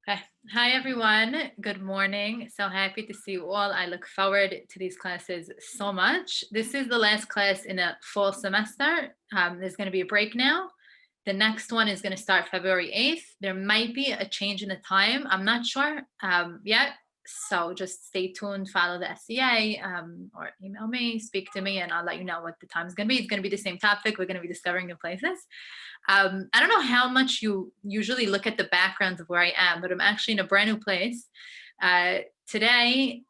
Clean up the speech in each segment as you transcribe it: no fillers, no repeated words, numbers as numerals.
Okay. Hi, everyone. Good morning. So happy to see you all. I look forward to these classes so much. This is the last class in a full semester. There's going to be a break now. The next one is going to start February 8th. There might be a change in the time. I'm not sure yet. So just stay tuned, follow the SCA or email me, speak to me, and I'll let you know what the time is going to be. It's going to be the same topic. We're going to be discovering new places. I don't know how much you usually look at the backgrounds of where I am, but I'm actually in a brand new place. Yesterday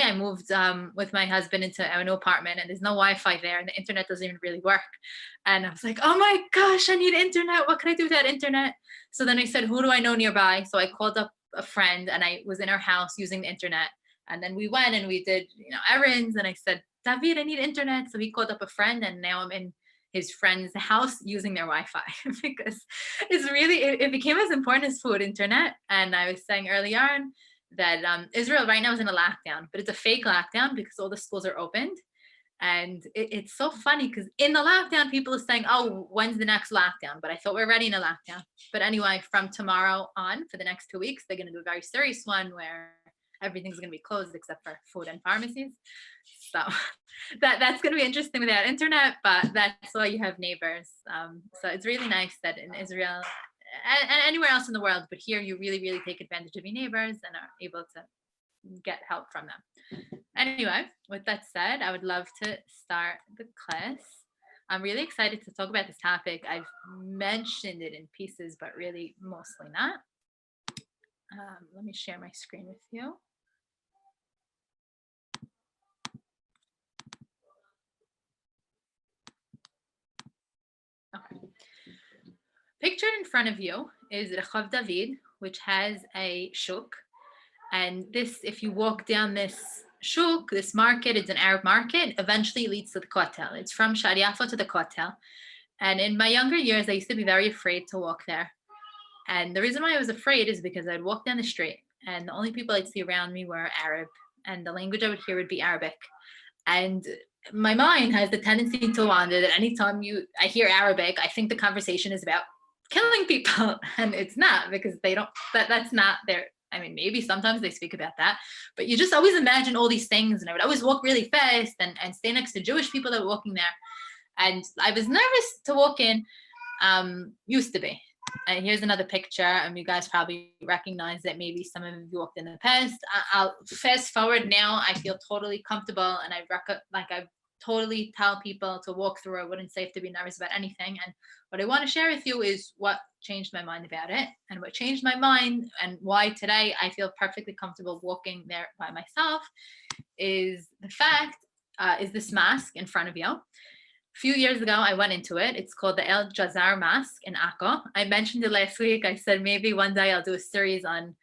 I moved with my husband into our new apartment, and there's no Wi-Fi there, and the internet doesn't even really work. And I was like, oh my gosh, I need internet. What can I do with that internet? So then I said, who do I know nearby? So I called up a friend, and I was in her house using the internet. And then we went and we did, errands. And I said, David, I need internet. So he called up a friend, and now I'm in his friend's house using their Wi-Fi because it became as important as food internet. And I was saying earlier on that Israel right now is in a lockdown, but it's a fake lockdown because all the schools are opened. And it's so funny because in the lockdown, people are saying, oh, when's the next lockdown? But I thought we're already in a lockdown. But anyway, from tomorrow on, for the next 2 weeks, they're going to do a very serious one where everything's going to be closed except for food and pharmacies. So that's going to be interesting without internet, but that's why you have neighbors. So it's really nice that in Israel and anywhere else in the world, but here you really, really take advantage of your neighbors and are able to get help from them. Anyway, with that said, I would love to start the class. I'm really excited to talk about this topic. I've mentioned it in pieces, but really mostly not. Let me share my screen with you. Okay. Pictured in front of you is Rechav David, which has a shuk. And this, if you walk down this shuk, this market, it's an Arab market, eventually leads to the Kotel. It's from Sha'ar Yafo to the Kotel. And in my younger years, I used to be very afraid to walk there. And the reason why I was afraid is because I'd walk down the street and the only people I'd see around me were Arab, and the language I would hear would be Arabic. And my mind has the tendency to wander that anytime I hear Arabic, I think the conversation is about killing people. And it's not, because that's not their, I mean, maybe sometimes they speak about that, but you just always imagine all these things. And I would always walk really fast and stay next to Jewish people that were walking there. And I was nervous to walk in, used to be. And here's another picture, and you guys probably recognize it. Maybe some of you walked in the past. I'll fast forward now. I feel totally comfortable, and I totally tell people to walk through. I wouldn't say to be nervous about anything. And what I want to share with you is what changed my mind about it, and what changed my mind, and why today I feel perfectly comfortable walking there by myself. Is the fact is this mask in front of you. A few years ago, I went into it. It's called the Jazar Mask in Akko. I mentioned it last week. I said maybe one day I'll do a series on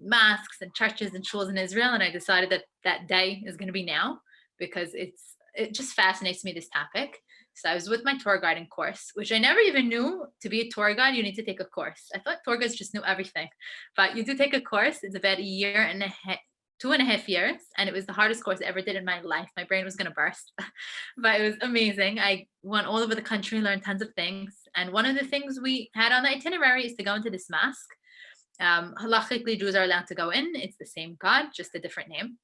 masks and churches and shuls in Israel, and I decided that that day is going to be now because it just fascinates me, this topic. So I was with my tour guiding course, which I never even knew. To be a tour guide, you need to take a course. I thought tour guides just knew everything, but you do take a course. It's about a year and a half, 2.5 years, and it was the hardest course I ever did in my life. My brain was going to burst, but it was amazing. I went all over the country, learned tons of things, and one of the things we had on the itinerary is to go into this mosque. Halachically, Jews are allowed to go in. It's the same God, just a different name.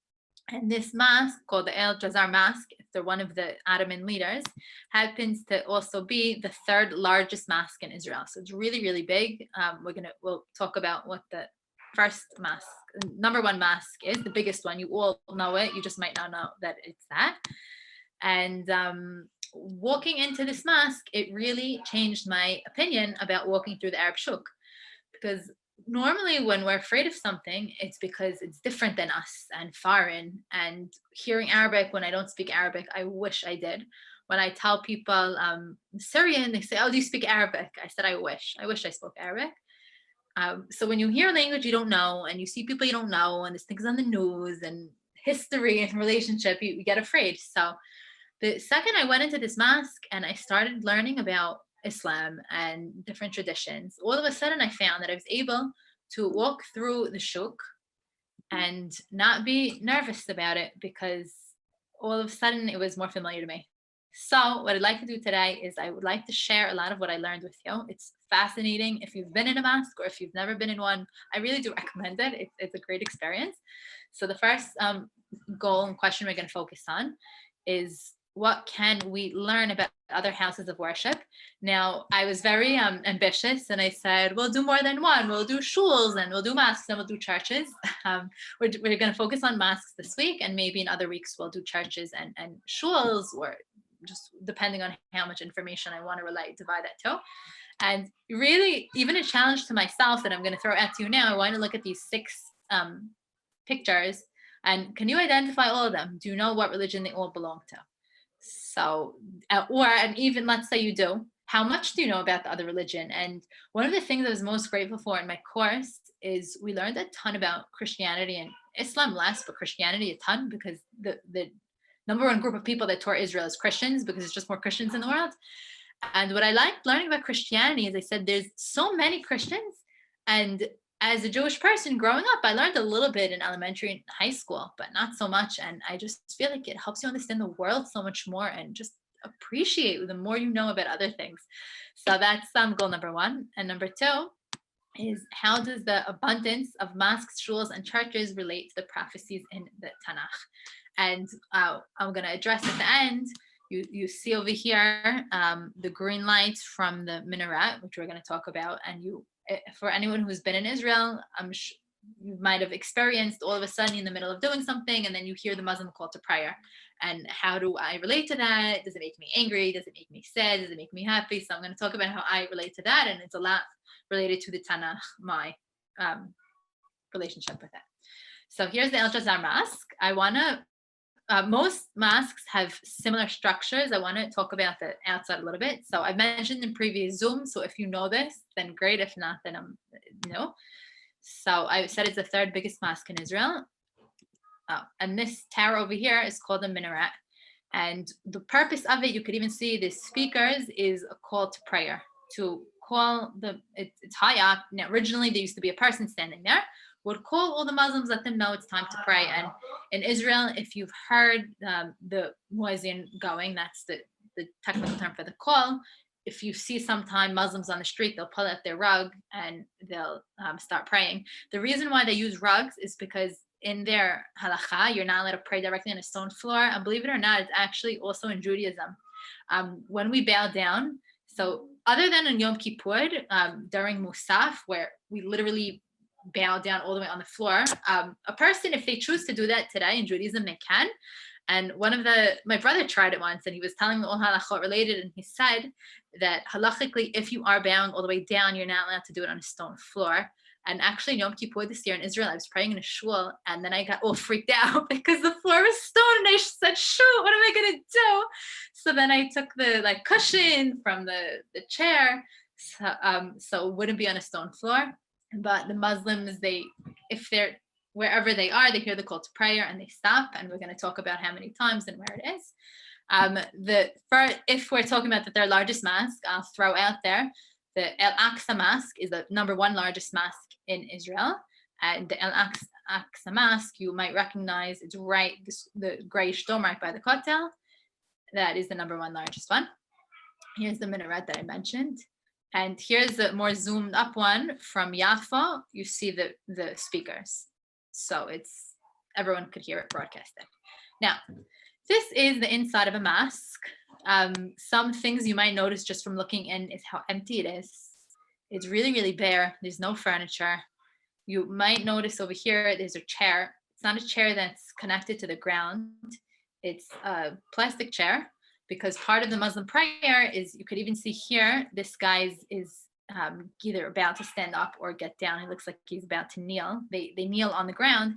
And this mosque, called the Jazar Mask, after one of the Ottoman leaders, happens to also be the third largest mosque in Israel. So it's really, really big. We'll talk about what the first mosque, number one mosque, is the biggest one. You all know it. You just might not know that it's that. And walking into this mosque, it really changed my opinion about walking through the Arab shuk, because normally when we're afraid of something, it's because it's different than us and foreign. And hearing Arabic, when I don't speak Arabic, I wish I did. When I tell people Syrian, they say, oh, do you speak Arabic? I said, I wish I spoke Arabic. So when you hear a language you don't know, and you see people you don't know, and there's things on the news and history and relationship, you get afraid. So the second I went into this mosque and I started learning about Islam and different traditions, all of a sudden I found that I was able to walk through the shuk and not be nervous about it, because all of a sudden it was more familiar to me. So what I'd like to do today is I would like to share a lot of what I learned with you. It's fascinating. If you've been in a mosque or if you've never been in one, I really do recommend it. It's a great experience. So the first goal and question we're going to focus on is what can we learn about other houses of worship? Now, I was very ambitious and I said, we'll do more than one. We'll do shuls and we'll do mosques and we'll do churches. We're going to focus on mosques this week, and maybe in other weeks we'll do churches and shuls, or just depending on how much information I want to relay, divide that too. And really, even a challenge to myself that I'm going to throw at you now, I want to look at these 6 pictures, and can you identify all of them? Do you know what religion they all belong to? So, and even let's say you do, how much do you know about the other religion? And one of the things I was most grateful for in my course is we learned a ton about Christianity and Islam less, but Christianity a ton, because the number one group of people that tour Israel is Christians, because it's just more Christians in the world. And what I liked learning about Christianity is I said there's so many Christians. And as a Jewish person growing up, I learned a little bit in elementary and high school, but not so much. And I just feel like it helps you understand the world so much more and just appreciate the more you know about other things. So that's goal number 1. And number 2 is, how does the abundance of mosques, shuls, and churches relate to the prophecies in the Tanakh? And I'm going to address at the end. You see over here the green lights from the minaret, which we're going to talk about. And for anyone who's been in Israel, you might have experienced all of a sudden in the middle of doing something, and then you hear the Muslim call to prayer. And how do I relate to that? Does it make me angry? Does it make me sad? Does it make me happy? So I'm going to talk about how I relate to that, and it's a lot related to the Tanakh, my relationship with it. So here's the Jazar Mask. I want to most mosques have similar structures. I want to talk about the outside a little bit. So I've mentioned in previous Zoom, so if you know this, then great. If not, then no. So I said it's the 3rd biggest mosque in Israel. And this tower over here is called a minaret. And the purpose of it, you could even see the speakers, is a call to prayer, to call it's high up. Now, originally there used to be a person standing there, would call all the Muslims, let them know it's time to pray. And in Israel, if you've heard the muezzin going, that's the technical term for the call. If you see sometime Muslims on the street, they'll pull out their rug and they'll start praying. The reason why they use rugs is because in their halakha, you're not allowed to pray directly on a stone floor. And believe it or not, it's actually also in Judaism. When we bow down, so other than in Yom Kippur, during Musaf, where we literally bow down all the way on the floor, a person, if they choose to do that today in Judaism, they can. And my brother tried it once, and he was telling me all halachot related, and he said that halachically, if you are bowing all the way down, you're not allowed to do it on a stone floor. And actually, Yom Kippur this year in Israel, I was praying in a shul, and then I got all freaked out because the floor was stone, and I said, "Shoot, what am I gonna do?" So then I took the cushion from the chair, so it wouldn't be on a stone floor. But the Muslims, if they're wherever they are, they hear the call to prayer and they stop. And we're going to talk about how many times and where it is. If we're talking about the 3rd largest mosque, I'll throw out there the Al-Aqsa Mosque is the number 1 largest mosque in Israel. And the Al-Aqsa Mosque, you might recognize, it's right, the grayish dome right by the Kotel. That is the number 1 largest one. Here's the minaret that I mentioned. And here's the more zoomed up one from Yafa. You see the speakers. So everyone could hear it broadcasted. Now, this is the inside of a mosque. Some things you might notice just from looking in is how empty it is. It's really, really bare. There's no furniture. You might notice over here, there's a chair. It's not a chair that's connected to the ground. It's a plastic chair, because part of the Muslim prayer is, you could even see here, this guy is either about to stand up or get down. He looks like he's about to kneel. They kneel on the ground,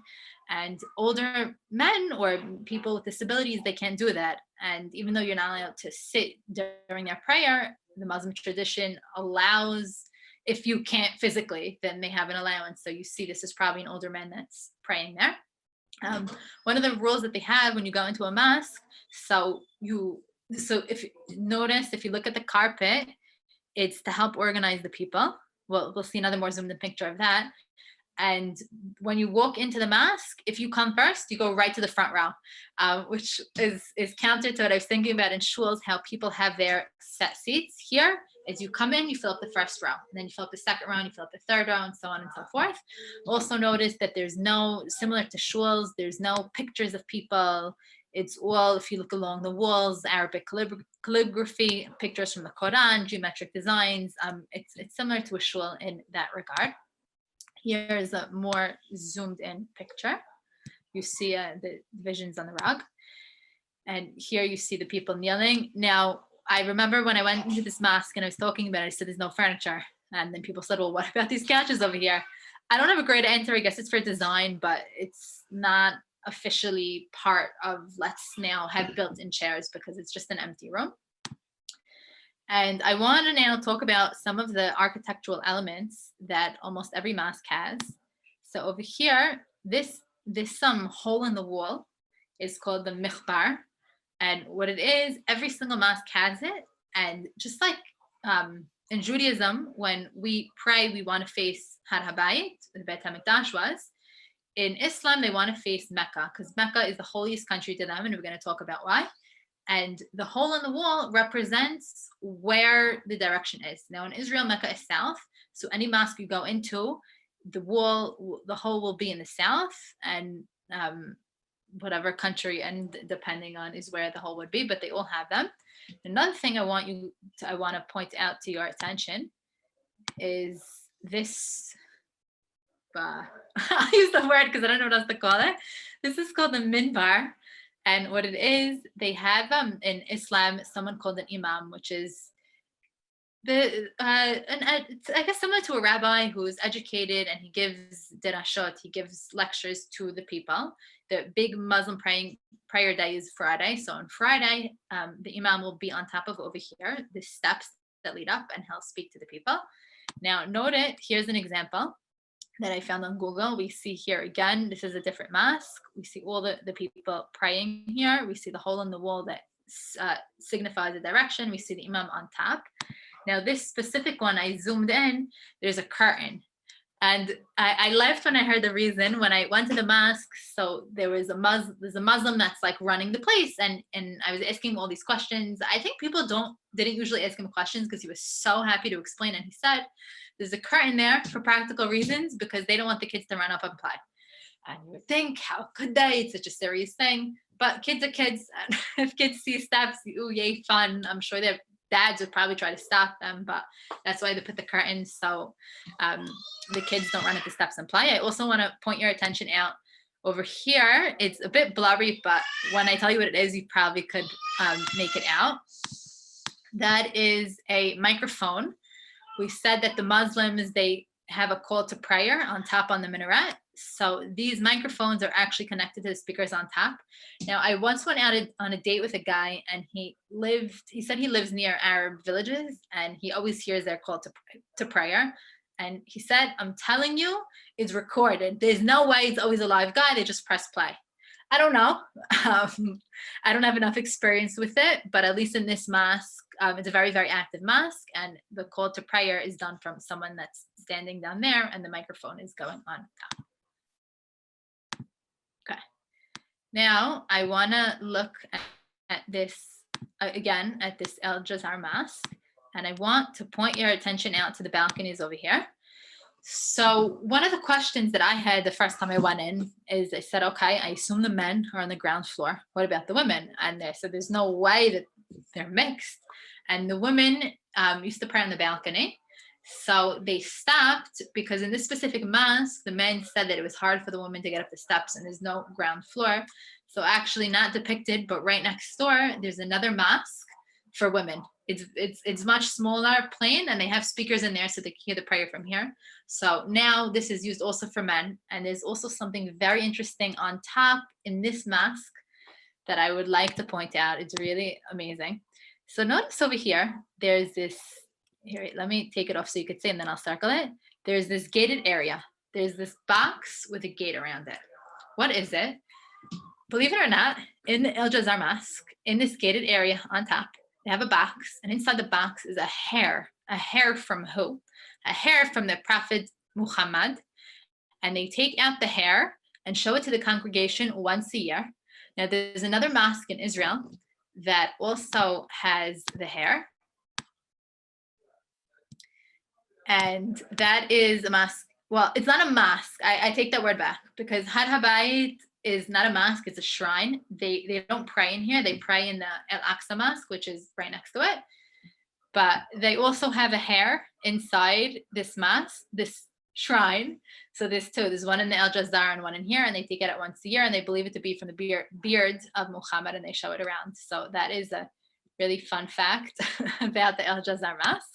and older men or people with disabilities, they can't do that. And even though you're not allowed to sit during their prayer, the Muslim tradition allows, if you can't physically, then they have an allowance. So you see this is probably an older man that's praying there. One of the rules that they have when you go into a mosque, so if you notice, if you look at the carpet, it's to help organize the people. We'll see another more zoomed in picture of that. And when you walk into the mosque, if you come first, you go right to the front row, which is counter to what I was thinking about in shuls, how people have their set seats. Here, as you come in, you fill up the first row, and then you fill up the second row, and you fill up the third row, and so on and so forth. Also notice that there's no, similar to shuls, there's no pictures of people. It's all, if you look along the walls, Arabic calligraphy, pictures from the Quran, geometric designs. It's similar to a shul in that regard. Here's a more zoomed in picture. You see the divisions on the rug. And here you see the people kneeling. Now, I remember when I went into this mosque and I was talking about it, I said, there's no furniture. And then people said, well, what about these couches over here? I don't have a great answer. I guess it's for design, but it's not officially part of let's now have built-in chairs because it's just an empty room. And I want to now talk about some of the architectural elements that almost every mosque has. So over here, this hole in the wall is called the mikhbar. And what it is, every single mosque has it. And just like in Judaism, when we pray, we want to face Har HaBayit, the Beit HaMikdash was. In Islam, they want to face Mecca because Mecca is the holiest country to them, and we're going to talk about why. And the hole in the wall represents where the direction is. Now in Israel, Mecca is south. So any mosque you go into, the hole will be in the south, and whatever country, and depending on is where the hole would be, but they all have them. Another thing I want to point out to your attention is this. I'll use the word because I don't know what else to call it. This is called the minbar. And what it is, they have in Islam someone called an imam, which is I guess similar to a rabbi who's educated, and he gives dirashot, he gives lectures to the people. The big Muslim prayer day is Friday. So on Friday, the imam will be on top of over here, the steps that lead up, and he'll speak to the people. Now note it, here's an example that I found on Google. We see here again, this is a different mosque. We see all the people praying here. We see the hole in the wall that signifies the direction. We see the imam on top. Now this specific one, I zoomed in, there's a curtain. And I left when I heard the reason. When I went to the mosque, so there's a Muslim that's like running the place, and I was asking him all these questions. I think people didn't usually ask him questions because he was so happy to explain. And he said, there's a curtain there for practical reasons because they don't want the kids to run up and play. And you would think, how could they? It's such a serious thing. But kids are kids. If kids see steps, ooh, yay, fun. I'm sure their dads would probably try to stop them, but that's why they put the curtains so the kids don't run up the steps and play. I also want to point your attention out over here. It's a bit blurry, but when I tell you what it is, you probably could make it out. That is a microphone. We said that the Muslims, they have a call to prayer on top on the minaret. So these microphones are actually connected to the speakers on top. Now, I once went out on a date with a guy, and he said he lives near Arab villages, and he always hears their call to prayer. And he said, I'm telling you, it's recorded. There's no way it's always a live guy. They just press play. I don't know. I don't have enough experience with it, but at least in this mosque, it's a very, very active mosque, and the call to prayer is done from someone that's standing down there, and the microphone is going on top. Okay. Now I want to look at this again, at this Jazar Mask, and I want to point your attention out to the balconies over here. So one of the questions that I had the first time I went in is I said, okay, I assume the men are on the ground floor. What about the women? And they said, there's no way that they're mixed. And the women used to pray on the balcony. So they stopped because in this specific mosque, the men said that it was hard for the women to get up the steps and there's no ground floor. So actually not depicted, but right next door, there's another mosque for women. It's much smaller, plain, and they have speakers in there so they can hear the prayer from here. So now this is used also for men. And there's also something very interesting on top in this mosque that I would like to point out. It's really amazing. So notice over here, there's this, here, let me take it off so you could see, and then I'll circle it. There's this gated area. There's this box with a gate around it. What is it? Believe it or not, in the Jazar Mask, in this gated area on top, they have a box, and inside the box is a hair. A hair from who? A hair from the Prophet Muhammad. and they take out the hair and show it to the congregation once a year. Now, there's another mosque in Israel that also has the hair. And that is a mosque. Well, it's not a mosque. I take that word back, because Har HaBayit is not a mosque, it's a shrine. They don't pray in here. They pray in the Al-Aqsa Mosque, which is right next to it. But they also have a hair inside this mosque, this shrine. So there's two. There's one in the Jazar and one in here, and they take it out once a year, and they believe it to be from the beards of Muhammad, and they show it around. So that is a really fun fact about the Jazar Mask.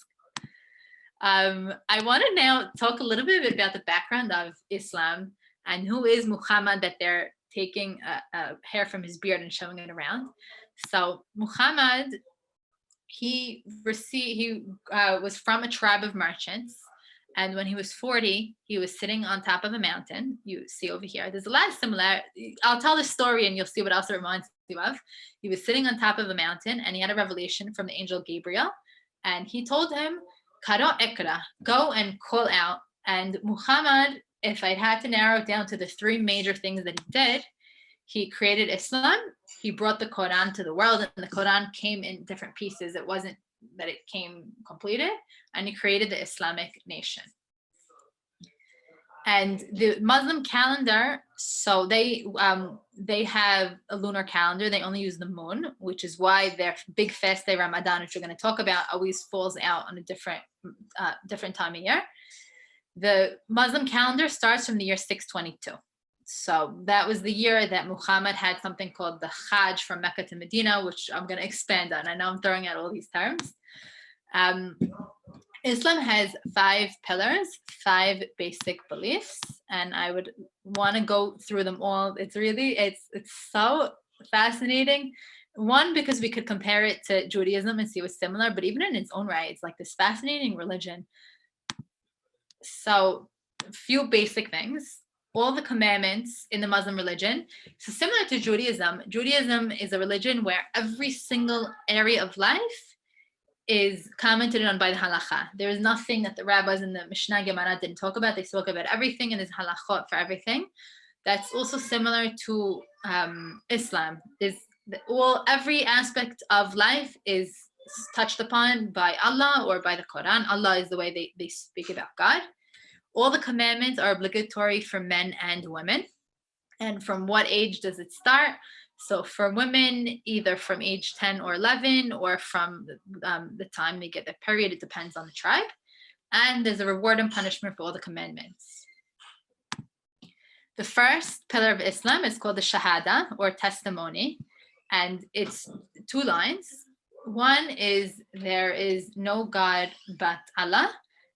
I want to now talk a little bit about the background of Islam and who is Muhammad that they're taking a hair from his beard and showing it around. So Muhammad, he was from a tribe of merchants, and when he was 40, he was sitting on top of a mountain. You see over here, there's a lot of similarity. I'll tell the story and you'll see what else it reminds you of. He was sitting on top of a mountain, and he had a revelation from the angel Gabriel, and he told him, Kara Ekra, go and call out. And Muhammad, if I had to narrow it down to the three major things that he did, he created Islam, he brought the Quran to the world, and the Quran came in different pieces. It wasn't that it came completed, and he created the Islamic nation. And the Muslim calendar, so they have a lunar calendar. They only use the moon, which is why their big fast day Ramadan, which we're going to talk about, always falls out on a different time of year. The Muslim calendar starts from the year 622. So that was the year that Muhammad had something called the Hajj from Mecca to Medina, which I'm going to expand on. I know I'm throwing out all these terms. Islam has 5 pillars, 5 basic beliefs, and I would want to go through them all. It's so fascinating. One, because we could compare it to Judaism and see what's similar, but even in its own right, it's like this fascinating religion. So a few basic things. All the commandments in the Muslim religion. So similar to Judaism, Judaism is a religion where every single area of life is commented on by the halakha. There is nothing that the rabbis in the Mishnah Gemara didn't talk about. They spoke about everything, and there's halachot for everything. That's also similar to Islam. Every aspect of life is touched upon by Allah or by the Quran. Allah is the way they speak about God. All the commandments are obligatory for men and women. And from what age does it start? So for women, either from age 10 or 11, or from the time they get their period, it depends on the tribe. And there's a reward and punishment for all the commandments. The first pillar of Islam is called the Shahada, or testimony. And it's 2 lines. One is, there is no God but Allah,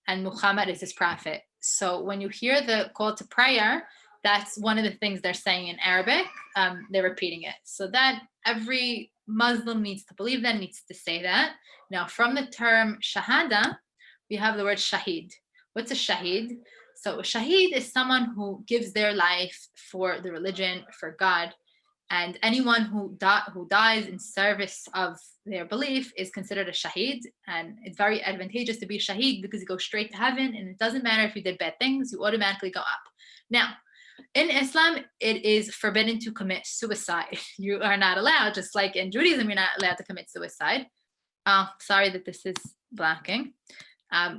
and Muhammad is his prophet. So when you hear the call to prayer, that's one of the things they're saying in Arabic. They're repeating it. So that every Muslim needs to believe that, needs to say that. Now, from the term shahada, we have the word shahid. What's a shahid? So a shahid is someone who gives their life for the religion, for God. And anyone who dies in service of their belief is considered a shaheed. And it's very advantageous to be a shaheed because you go straight to heaven, and it doesn't matter if you did bad things, you automatically go up. Now, in Islam, it is forbidden to commit suicide. You are not allowed, just like in Judaism, you're not allowed to commit suicide. Sorry that this is blocking.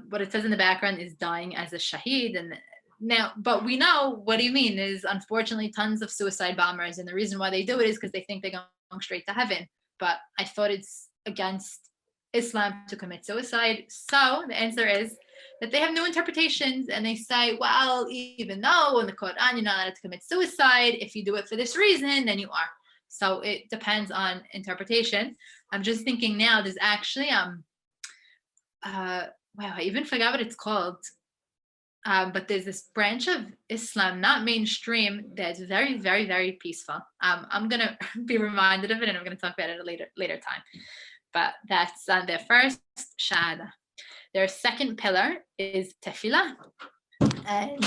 What it says in the background is dying as a shaheed. And now, but we know, what do you mean? There's unfortunately tons of suicide bombers, and the reason why they do it is because they think they're going straight to heaven. But I thought it's against Islam to commit suicide. So the answer is that they have new interpretations, and they say, well, even though in the Quran you're not allowed to commit suicide, if you do it for this reason, then you are. So it depends on interpretation. I'm just thinking now, there's actually wow, I even forgot what it's called. But there's this branch of Islam, not mainstream, that's very, very, very peaceful. I'm going to be reminded of it, and I'm going to talk about it at a later time. But that's their first shahada. Their second pillar is Tefila. And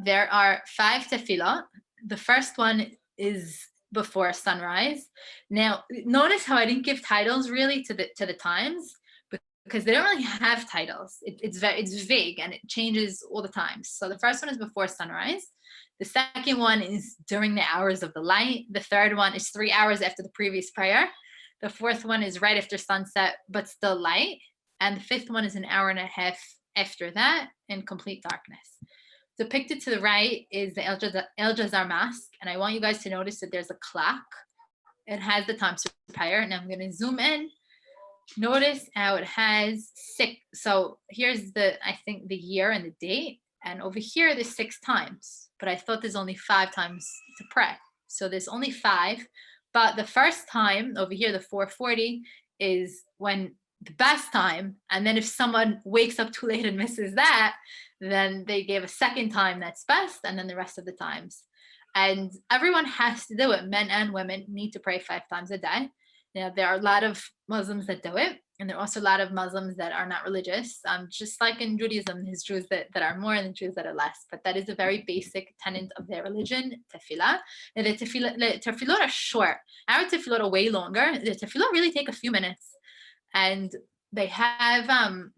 there are 5 Tefila. The first one is before sunrise. Now, notice how I didn't give titles really to the times, because they don't really have titles. It's vague and it changes all the time. So the first one is before sunrise. The second one is during the hours of the light. The third one is 3 hours after the previous prayer. The fourth one is right after sunset, but still light. And the fifth one is an hour and a half after that in complete darkness. Depicted to the right is the El Jazar Mask. And I want you guys to notice that there's a clock. It has the times for prayer. And I'm going to zoom in. Notice how it has 6. So here's I think the year and the date. And over here, there's 6 times. But I thought there's only 5 times to pray. So there's only 5. But the first time over here, the 4:40, is when the best time. And then if someone wakes up too late and misses that, then they gave a second time that's best, and then the rest of the times. And everyone has to do it. Men and women need to pray 5 times a day. Now, there are a lot of Muslims that do it, and there are also a lot of Muslims that are not religious. Just like in Judaism, there's Jews that are more and Jews that are less. But that is a very basic tenet of their religion, Tefila. Now, the tefillot are short. Our tefillot are way longer. The tefillot really take a few minutes. And they have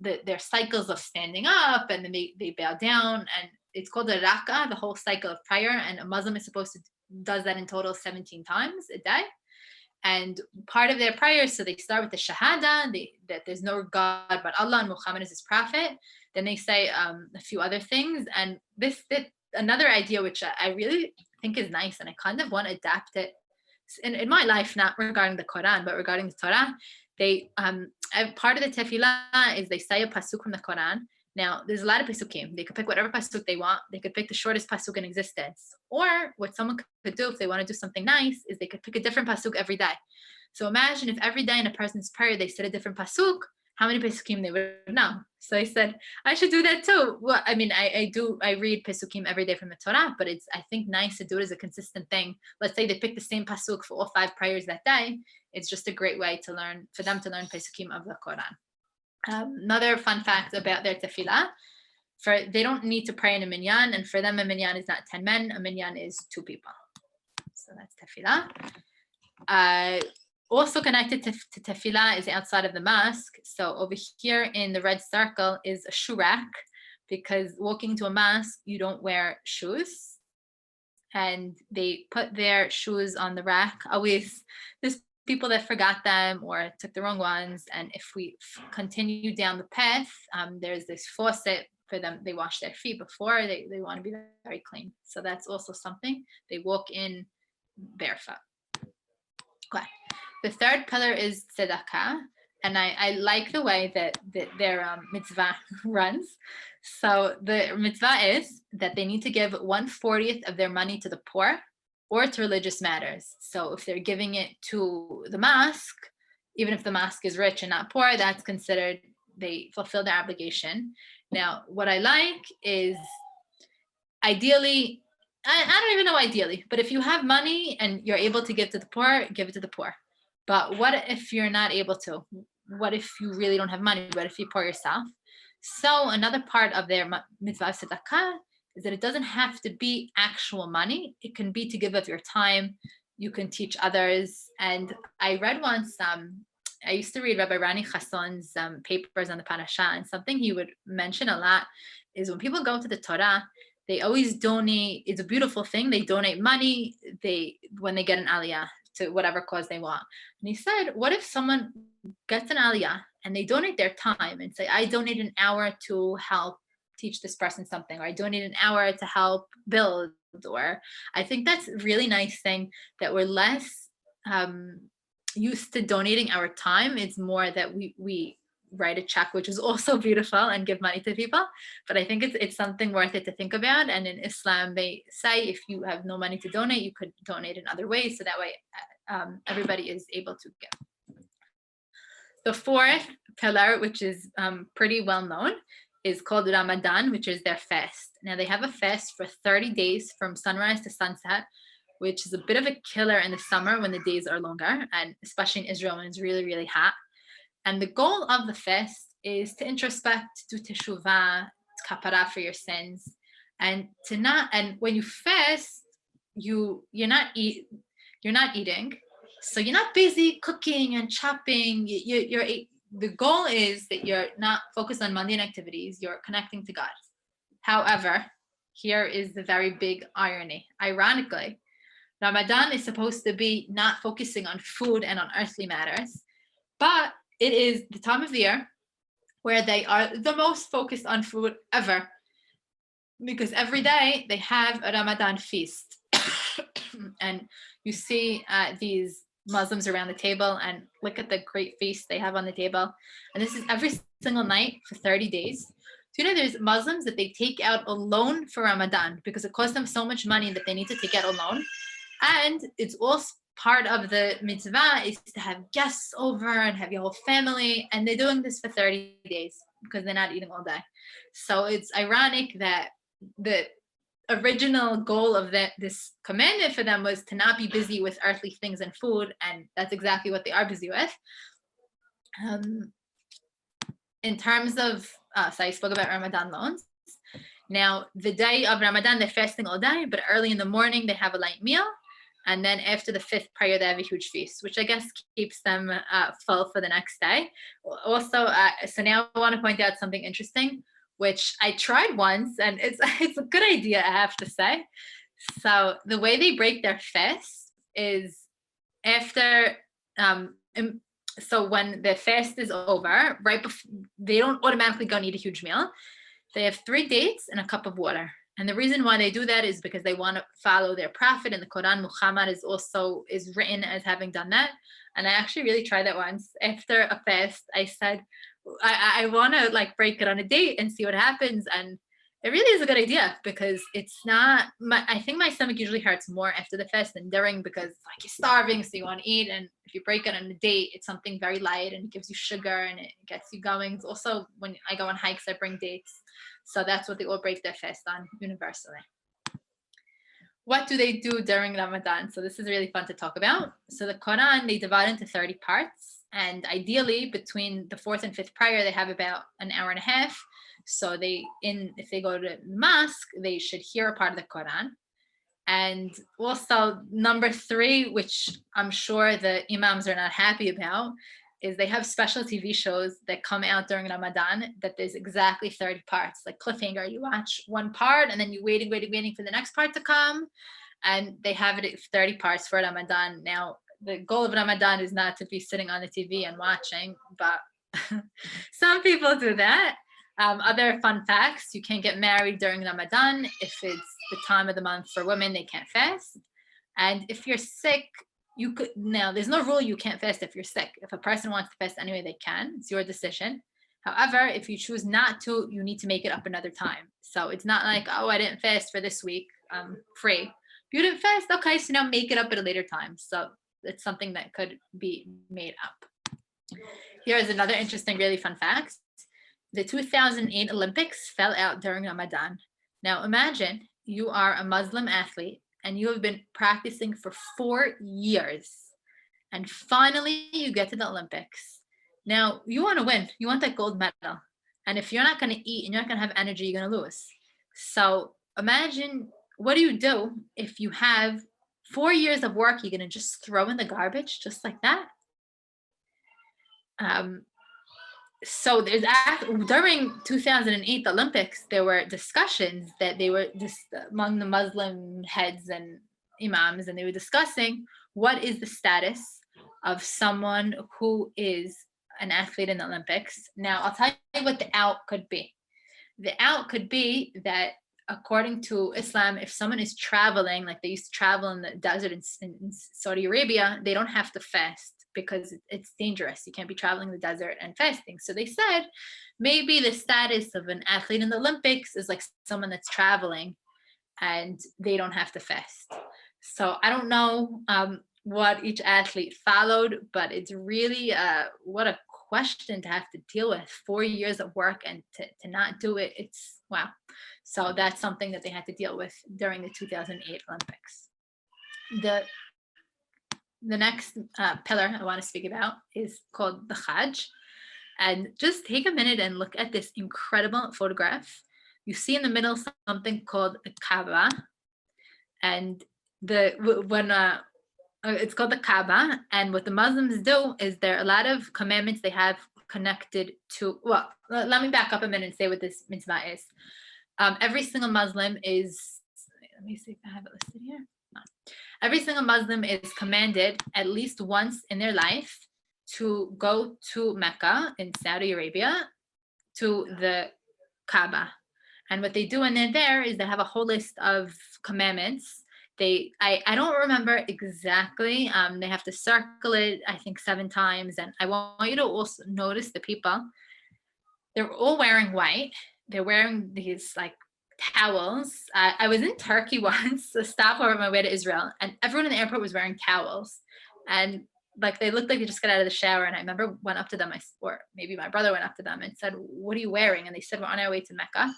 their cycles of standing up, and then they bow down. And it's called the raka, the whole cycle of prayer. And a Muslim is supposed to does that in total 17 times a day. And part of their prayers, so they start with the shahada, that there's no God but Allah and Muhammad is his prophet. Then they say a few other things. And another idea which I really think is nice, and I kind of want to adapt it in my life, not regarding the Quran, but regarding the Torah. They part of the tefillah is they say a pasuk from the Quran. Now, there's a lot of pasukim. They could pick whatever pasuk they want. They could pick the shortest pasuk in existence. Or what someone could do if they want to do something nice is they could pick a different pasuk every day. So imagine if every day in a person's prayer they said a different pasuk, how many pasukim they would know. So I said, I should do that too. Well, I mean, I read pasukim every day from the Torah, but it's, I think, nice to do it as a consistent thing. Let's say they pick the same pasuk for all 5 prayers that day. It's just a great way to learn, for them to learn pasukim of the Quran. Another fun fact about their tefillah, they don't need to pray in a minyan, and for them a minyan is not 10 men, a minyan is 2 people. So that's tefillah. Also connected to tefillah is outside of the mosque. So over here in the red circle is a shoe rack, because walking to a mosque you don't wear shoes, and they put their shoes on the rack. Always there's people that forgot them or took the wrong ones, and if we continue down the path, there's this faucet for them. They wash their feet before they want to be very clean. So that's also something. They walk in barefoot. Okay. The third pillar is tzedakah, and I like the way that their mitzvah runs. So the mitzvah is that they need to give 1/40 of their money to the poor or to religious matters. So if they're giving it to the mosque, even if the mosque is rich and not poor, that's considered they fulfill their obligation. Now, what I like is, ideally, I don't even know ideally, but if you have money and you're able to give to the poor, give it to the poor. But what if you're not able to? What if you really don't have money? What if you're poor yourself? So another part of their mitzvah tzedakah is that it doesn't have to be actual money. It can be to give of your time. You can teach others. And I read once, I used to read Rabbi Rani Chasson's papers on the parasha, and something he would mention a lot is when people go to the Torah, they always donate. It's a beautiful thing. They donate money when they get an aliyah to whatever cause they want. And he said, what if someone gets an aliyah and they donate their time and say, I donate an hour to help teach this person something, or I donate an hour to help build, or I think that's a really nice thing that we're less used to donating our time. It's more that we write a check, which is also beautiful, and give money to people. But I think it's something worth it to think about. And in Islam, they say if you have no money to donate, you could donate in other ways. So that way everybody is able to give. The fourth pillar, which is pretty well known, is called Ramadan, which is their fast. Now they have a fast for 30 days from sunrise to sunset, which is a bit of a killer in the summer when the days are longer, and especially in Israel when it's really, really hot. And the goal of the fast is to introspect, do teshuvah, kapara for your sins, and when you fast, you're not eating, so you're not busy cooking and chopping. the goal is that you're not focused on mundane activities, you're connecting to God. However, here is the very big irony. Ironically, Ramadan is supposed to be not focusing on food and on earthly matters, but it is the time of the year where they are the most focused on food ever, because every day they have a Ramadan feast. And you see these Muslims around the table, and look at the great feast they have on the table. And this is every single night for 30 days. Do you know there's Muslims that they take out a loan for Ramadan because it costs them so much money that they need to take out a loan? And it's also part of the mitzvah is to have guests over and have your whole family. And they're doing this for 30 days because they're not eating all day. So it's ironic that the original goal of this commandment for them was to not be busy with earthly things and food. And that's exactly what they are busy with. In terms of, so I spoke about Ramadan loans. Now, the day of Ramadan, they're fasting all day, but early in the morning, they have a light meal. And then after the 5th prayer, they have a huge feast, which I guess keeps them full for the next day. Also, so now I want to point out something interesting, which I tried once, and it's a good idea, I have to say. So the way they break their fast is after, so when the fast is over, right before, they don't automatically go and eat a huge meal. They have 3 dates and a cup of water. And the reason why they do that is because they want to follow their prophet. In the Quran, Muhammad is written as having done that. And I actually really tried that once. After a fast, I said, I want to like break it on a date and see what happens. And it really is a good idea because it's not, I think my stomach usually hurts more after the fast than during, because like you're starving, so you want to eat. And if you break it on a date, it's something very light and it gives you sugar and it gets you going. It's also when I go on hikes, I bring dates. So that's what they all break their fast on universally. What do they do during Ramadan? So this is really fun to talk about. So the Quran, they divide into 30 parts. And ideally, between the 4th and 5th prayer, they have about an hour and a half. So if they go to the mosque, they should hear a part of the Quran. And also number 3, which I'm sure the imams are not happy about, is they have special TV shows that come out during Ramadan that there's exactly 30 parts, like cliffhanger. You watch one part and then you're waiting for the next part to come. And they have it at 30 parts for Ramadan. Now, the goal of Ramadan is not to be sitting on the TV and watching, but some people do that. Other fun facts, you can't get married during Ramadan. If it's the time of the month for women, they can't fast. And if you're sick, you could, now there's no rule you can't fast if you're sick. If a person wants to fast anyway, they can. It's your decision. However, if you choose not to, you need to make it up another time. So it's not like, oh, I didn't fast for this week, I'm free. You didn't fast, okay, so now make it up at a later time. So it's something that could be made up. Here is another interesting, really fun fact. The 2008 Olympics fell out during Ramadan. Now imagine you are a Muslim athlete and you have been practicing for 4 years. And finally you get to the Olympics. Now you want to win, you want that gold medal. And if you're not going to eat and you're not going to have energy, you're going to lose. So imagine, what do you do if you have 4 years of work you're going to just throw in the garbage just like that? So there's during 2008 Olympics, there were discussions that they were just among the Muslim heads and imams, and they were discussing what is the status of someone who is an athlete in the Olympics. Now, I'll tell you what the out could be. The out could be that according to Islam, if someone is traveling, like they used to travel in the desert in Saudi Arabia, they don't have to fast because it's dangerous. You can't be traveling in the desert and fasting. So they said maybe the status of an athlete in the Olympics is like someone that's traveling and they don't have to fast. So I don't know what each athlete followed, but it's really what a question to have to deal with. 4 years of work and to not do it, it's wow. So that's something that they had to deal with during the 2008 Olympics. The next pillar I want to speak about is called the Hajj. And just take a minute and look at this incredible photograph. You see in the middle something called the Kaaba. And it's called the Kaaba. And what the Muslims do is there are a lot of commandments they have connected to, well, let me back up a minute and say what this mitzvah is. Every single Muslim is, let me see if I have it listed here. No. Every single Muslim is commanded at least once in their life to go to Mecca in Saudi Arabia to the Kaaba. And what they do when they're there is they have a whole list of commandments. I don't remember exactly. They have to circle it, I think 7 times. And I want you to also notice the people. They're all wearing white. They're wearing these like towels. I was in Turkey once, a stopover on my way to Israel, and everyone in the airport was wearing towels. And like they looked like they just got out of the shower. And I remember went up to them, or maybe my brother went up to them and said, "What are you wearing?" And they said, "We're on our way to Mecca."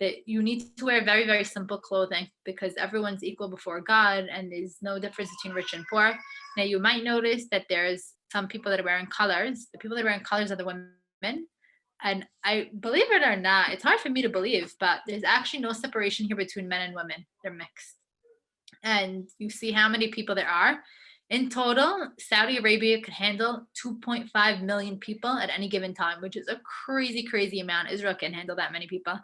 That you need to wear very, very simple clothing because everyone's equal before God and there's no difference between rich and poor. Now you might notice that there's some people that are wearing colors. The people that are wearing colors are the women. And I believe it or not, it's hard for me to believe, but there's actually no separation here between men and women. They're mixed. And you see how many people there are. In total, Saudi Arabia could handle 2.5 million people at any given time, which is a crazy, crazy amount. Israel can handle that many people.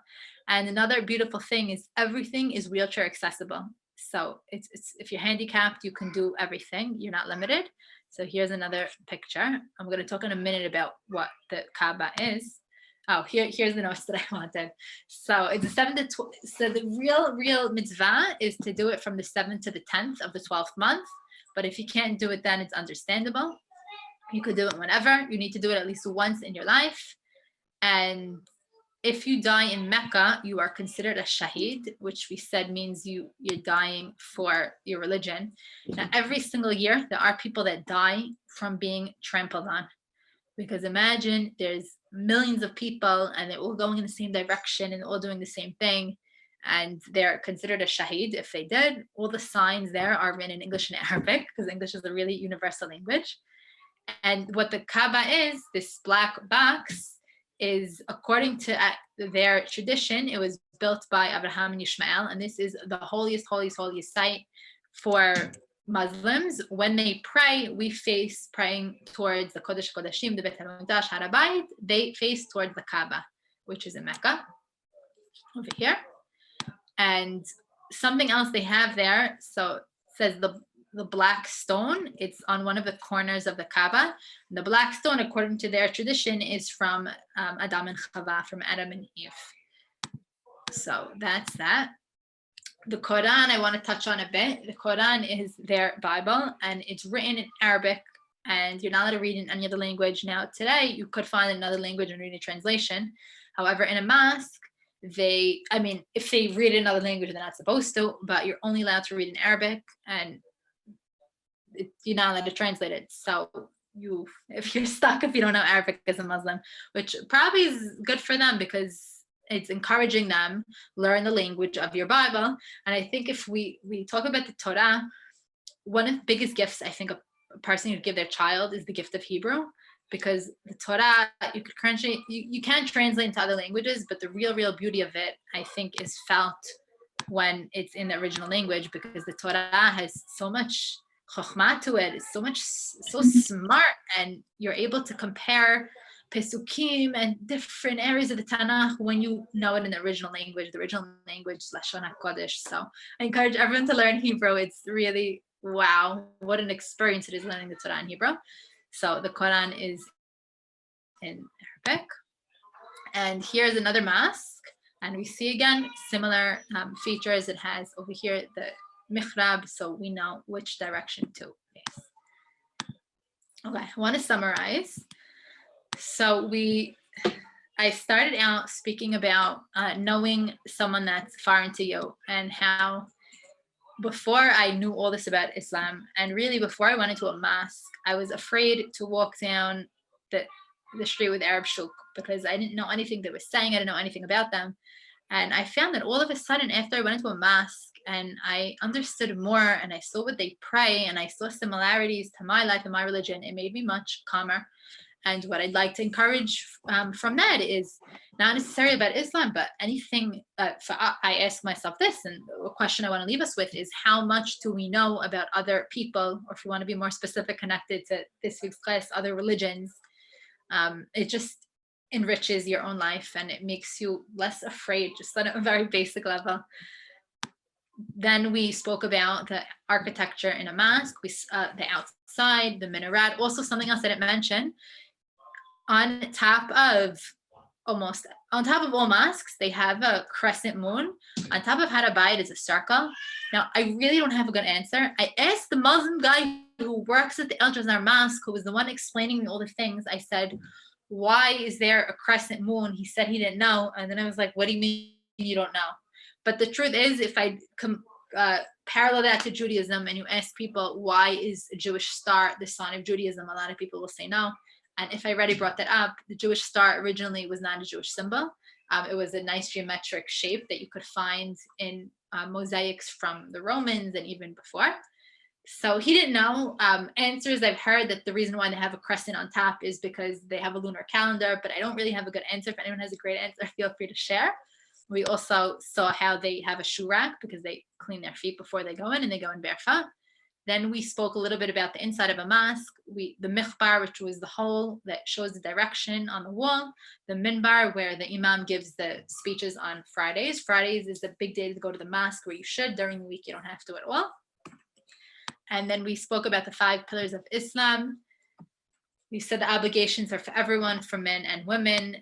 And another beautiful thing is everything is wheelchair accessible. So it's if you're handicapped, you can do everything. You're not limited. So here's another picture. I'm going to talk in a minute about what the Kaaba is. Oh, here's the notes that I wanted. So it's the 7th to 12th. So the real mitzvah is to do it from the 7th to the 10th of the 12th month. But if you can't do it, then it's understandable. You could do it whenever. You need to do it at least once in your life. And if you die in Mecca, you are considered a shaheed, which we said means you're dying for your religion. Now, every single year, there are people that die from being trampled on. Because imagine there's millions of people and they're all going in the same direction and all doing the same thing. And they're considered a shaheed if they did. All the signs there are written in English and Arabic because English is a really universal language. And what the Kaaba is, this black box, is according to their tradition, it was built by Abraham and Ishmael. And this is the holiest site for Muslims. When they pray, we face praying towards the Kodesh Kodashim, the Beit HaMikdash, Har HaBayit. They face towards the Kaaba, which is in Mecca, over here. And something else they have there, so it says the black stone, it's on one of the corners of the Kaaba. And the black stone, according to their tradition, is from Adam and Chava, from Adam and Eve. So that's that. The Quran, I want to touch on a bit. The Quran is their Bible, and it's written in Arabic, and you're not allowed to read in any other language. Now, today, you could find another language and read a translation. However, in a mosque, if they read in another language, they're not supposed to, but you're only allowed to read in Arabic, and you're not allowed to translate it. So if you're stuck, if you don't know Arabic as a Muslim, which probably is good for them because it's encouraging them learn the language of your Bible. And I think if we talk about the Torah, one of the biggest gifts I think a person would give their child is the gift of Hebrew, because the Torah, you can translate into other languages, but the real beauty of it, I think, is felt when it's in the original language, because the Torah has so much chokhmah to it. It's so smart, and you're able to compare Pesukim and different areas of the Tanakh when you know it in the original language. The original language is Lashon HaKodesh. So I encourage everyone to learn Hebrew. It's really, wow, what an experience it is learning the Torah in Hebrew. So the Quran is in Arabic. And here's another mosque. And we see again similar features. It has over here the mihrab, so we know which direction to face. Okay, I want to summarize. So I started out speaking about knowing someone that's foreign to you, and how before I knew all this about Islam, and really before I went into a mosque, I was afraid to walk down the street with Arab shuk, because I didn't know anything they were saying. I didn't know anything about them. And I found that all of a sudden, after I went into a mosque and I understood more and I saw what they pray and I saw similarities to my life and my religion, it made me much calmer. And what I'd like to encourage from that is not necessarily about Islam, but anything. I ask myself this, and a question I want to leave us with is, how much do we know about other people, or if we want to be more specific, connected to this week's class, other religions? It just enriches your own life and it makes you less afraid, just on a very basic level. Then we spoke about the architecture in a mosque, the outside, the minaret. Also, something else I didn't mention, on top of all mosques, they have a crescent moon. On top of Harabayit is a circle. Now, I really don't have a good answer. I asked the Muslim guy who works at the Jazar Mask, who was the one explaining me all the things. I said, why is there a crescent moon? He said he didn't know. And then I was like, what do you mean you don't know? But the truth is, if I parallel that to Judaism and you ask people, why is a Jewish star the sign of Judaism? A lot of people will say no. And if I already brought that up, the Jewish star originally was not a Jewish symbol. It was a nice geometric shape that you could find in mosaics from the Romans and even before. So he didn't know. Answers I've heard that the reason why they have a crescent on top is because they have a lunar calendar, but I don't really have a good answer. If anyone has a great answer, feel free to share. We also saw how they have a shoe rack because they clean their feet before they go in and they go in barefoot. Then we spoke a little bit about the inside of a mosque. The mikhbar, which was the hole that shows the direction on the wall. The minbar, where the imam gives the speeches on Fridays. Fridays is a big day to go to the mosque where you should. During the week, you don't have to at all. And then we spoke about the 5 pillars of Islam. We said the obligations are for everyone, for men and women.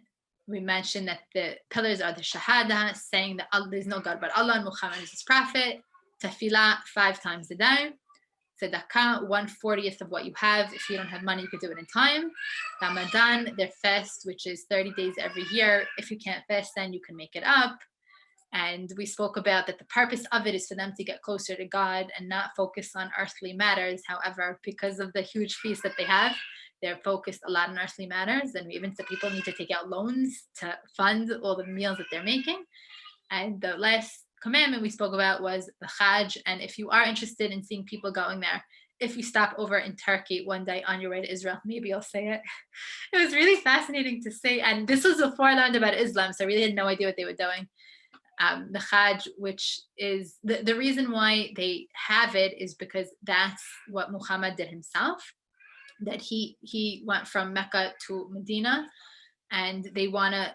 We mentioned that the pillars are the shahada, saying that there's no God but Allah and Muhammad is his prophet. Tefila 5 times a day. Tzedakah, 1/40 of what you have. If you don't have money, you could do it in time. Ramadan, their fast, which is 30 days every year. If you can't fast, then you can make it up. And we spoke about that the purpose of it is for them to get closer to God and not focus on earthly matters. However, because of the huge feast that they have, they're focused a lot on earthly matters. And we even said people need to take out loans to fund all the meals that they're making. And the last commandment we spoke about was the Hajj. And if you are interested in seeing people going there, if you stop over in Turkey one day on your way to Israel, maybe I'll say it. It was really fascinating to see. And this was before I learned about Islam, so I really had no idea what they were doing. The Hajj, which is the reason why they have it is because that's what Muhammad did himself, that he went from Mecca to Medina and they want to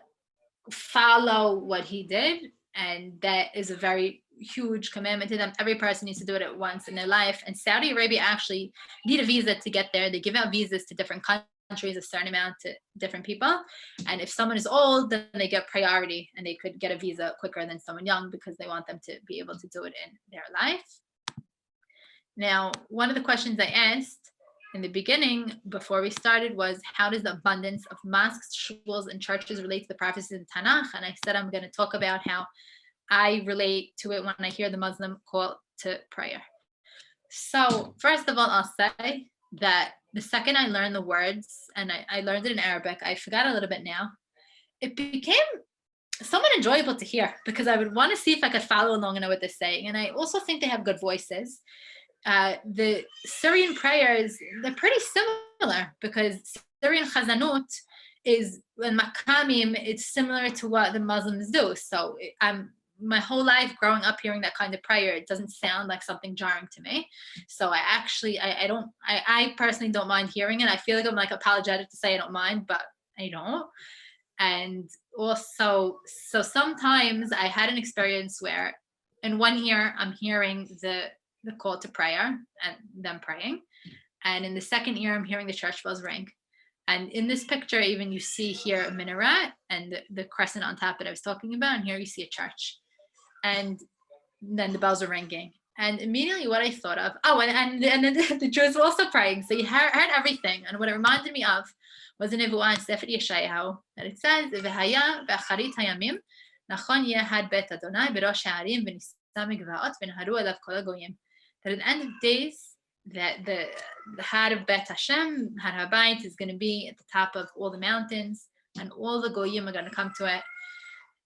follow what he did. And that is a very huge commandment to them. Every person needs to do it at once in their life. And Saudi Arabia actually need a visa to get there. They give out visas to different countries, a certain amount to different people. And if someone is old, then they get priority and they could get a visa quicker than someone young because they want them to be able to do it in their life. Now, one of the questions I asked in the beginning before we started was, how does the abundance of mosques, shuls, and churches relate to the prophecies in Tanakh? And I said I'm going to talk about how I relate to it when I hear the Muslim call to prayer. So first of all, I'll say that the second I learned the words, and I learned it in Arabic, I forgot a little bit now, it became somewhat enjoyable to hear because I would want to see if I could follow along and know what they're saying. And I also think they have good voices. The Syrian prayers, they're pretty similar because Syrian Khazanut is, in Makamim, it's similar to what the Muslims do. So my whole life growing up hearing that kind of prayer, it doesn't sound like something jarring to me. So I personally don't mind hearing it. I feel like I'm like apologetic to say I don't mind, but I don't. And also, so sometimes I had an experience where in one ear I'm hearing the call to prayer and them praying, and in the second ear I'm hearing the church bells ring. And in this picture, even you see here a minaret and the crescent on top that I was talking about, and here you see a church, and then the bells are ringing. And immediately what I thought of, and then the Jews were also praying, so you heard everything. And what it reminded me of was in Nevuah in Sefer Yeshayahu, that it says, "V'haya b'acharit hayamim nachon yehad bet Adonai b'rosh ha'arim v'nisam migvaot v'nharu elav kol hagoyim." That at the end of days, that the heart of Bet Hashem, Har HaBayit, is going to be at the top of all the mountains, and all the goyim are going to come to it.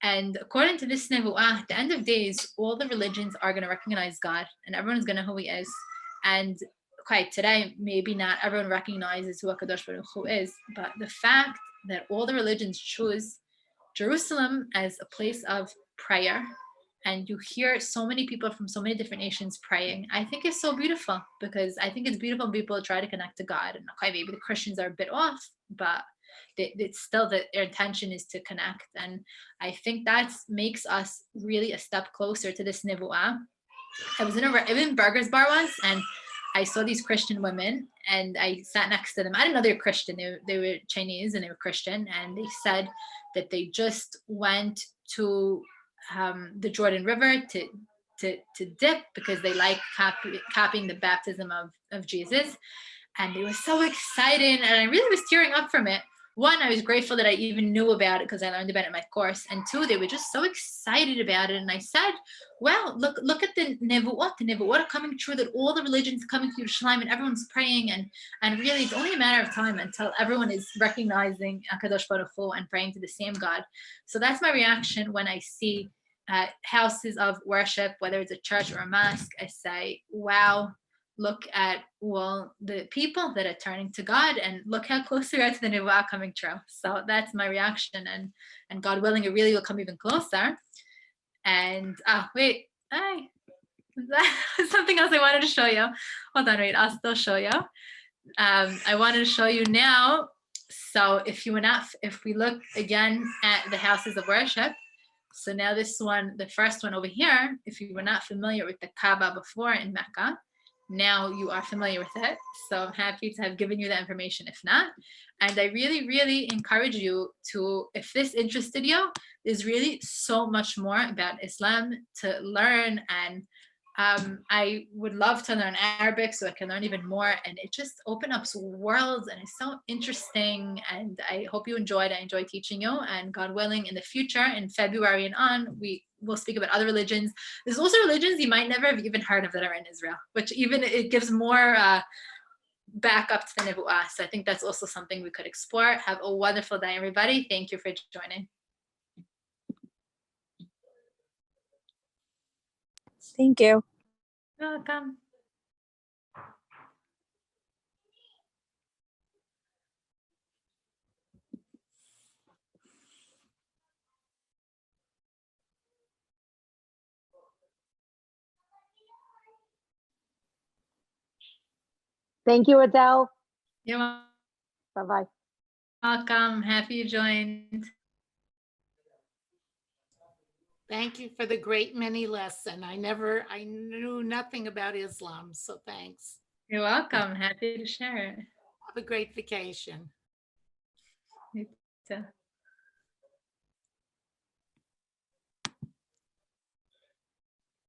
And according to this nevuah, at the end of days, all the religions are going to recognize God, and everyone's going to know who He is. And quite today, maybe not everyone recognizes who HaKadosh Baruch Hu is, but the fact that all the religions choose Jerusalem as a place of prayer, and you hear so many people from so many different nations praying, I think it's so beautiful, because I think it's beautiful when people try to connect to God. And okay, maybe the Christians are a bit off, but it's still that their intention is to connect. And I think that makes us really a step closer to this nivu'ah. I was in Burgers Bar once, and I saw these Christian women, and I sat next to them. I didn't know they were Christian. They were Chinese and they were Christian, and they said that they just went to the Jordan River to dip because they like copying the baptism of Jesus. And they were so excited, and I really was tearing up from it. One, I was grateful that I even knew about it because I learned about it in my course. And two, they were just so excited about it. And I said, well, look at the nevuot. The nevuot are coming true, that all the religions are coming to Yerushalayim and everyone's praying. And really, it's only a matter of time until everyone is recognizing HaKadosh Baruch Hu and praying to the same God. So that's my reaction when I see houses of worship, whether it's a church or a mosque. I say, wow, look at all the people that are turning to God, and look how close we are to the Nevuah coming true. So that's my reaction, and God willing, it really will come even closer. And wait, something else I wanted to show you. Hold on, wait, I'll still show you. I wanted to show you now. So if we look again at the houses of worship, so now this one, the first one over here, if you were not familiar with the Kaaba before in Mecca, now you are familiar with it. So I'm happy to have given you that information if not. And I really, really encourage you to, if this interested you, there's really so much more about Islam to learn. And I would love to learn Arabic so I can learn even more. And it just opens up worlds, and it's so interesting. And I hope you enjoyed. I enjoy teaching you. And God willing, in the future, in February and on, we'll speak about other religions. There's also religions you might never have even heard of that are in Israel, which even it gives more back up to the Nevuah. So I think that's also something we could explore. Have a wonderful day, everybody. Thank you for joining. Thank you. You're welcome. Thank you, Adele. You're Bye-bye. welcome. Happy you joined. Thank you for the great mini lesson. I knew nothing about Islam, so thanks. You're welcome. Happy to share it. Have a great vacation. You too.